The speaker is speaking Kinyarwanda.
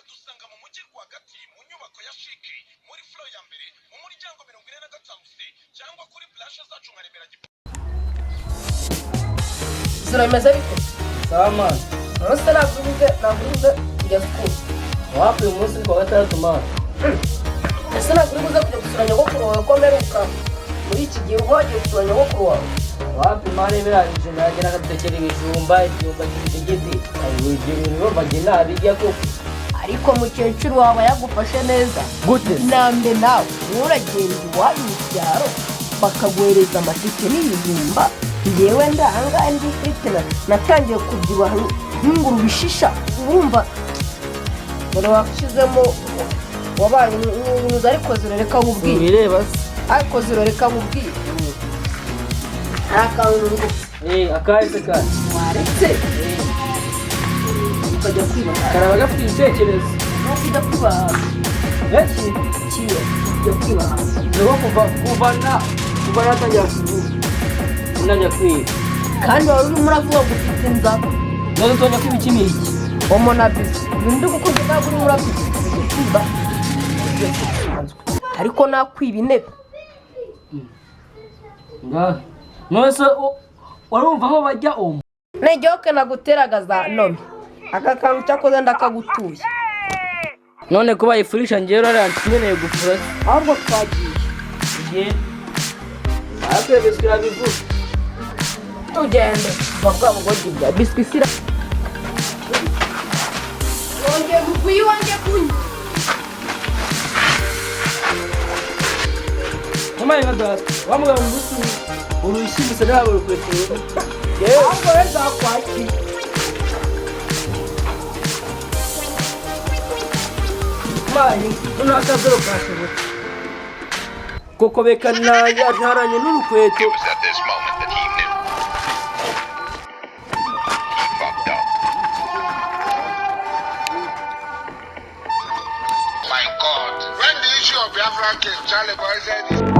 Uradusanga mu mujyi rwagati mu nyubako ya shiki muri floor ya mbere mu muryango 45C cyangwa kuri flash zacu nka Remera Gipo. Zirameze bite? Sama. Nose navuze njya school. Wapi umunsi kwa gatatu ma. Ese navuze kujya gusura nyogokuru wawe ko mperuka muri iki gihe wagiye gusura nyogokuru wawe. Wapi mane birangije nagera gatekera ibijumba cy'igiti. Ibyo bintu bagena abijya ko Ariko mukecuru wawe yagufashe neza. gute. Nambe nawe uragenda iwanyu mu cyaro bakaguhereza amatike n'ibijumba. Njyewe ndahanga ndi itena natangiye kubyibaha nk'inguru bishisha urumva bora wakishizemo wabaye n'unyuza ariko ziroreka nkubwiye Bireba ariko ziroreka nkubwiye akantu akahise kandi waretse ukajya kwiba karaba gafite ibitekerezo ukajya kwiba eki kiyo ukajya kwiba niho kuva natangira unajya kwiba kandi wari urimo uravuga ngo ufite inzara none utonya kwiba iki n'iki omonabizi ibindi kuko ntabwo urimo uravuga kwiba ariko nakwiba intebe nose warumva aho bajya omo nejoke naguteraga za nome aka kantu cyakoze ndakagutuye none kuba ifurisha ngero arankeneye gufura ahubwo twagiye akwiye biswira bivuga tugende bavuga ngo gibya biswi sira wongeye kuyiwanje kunywa Mama ina da wamuga ngusu urishimuse nawe rukwetero ahubwo reza kwaki mani unakazero kashobo koko bekana yajaranye n'urukweto. It was at this moment that he knew. He fucked up. My God. When the issue of Biafra came, Charlie Boy said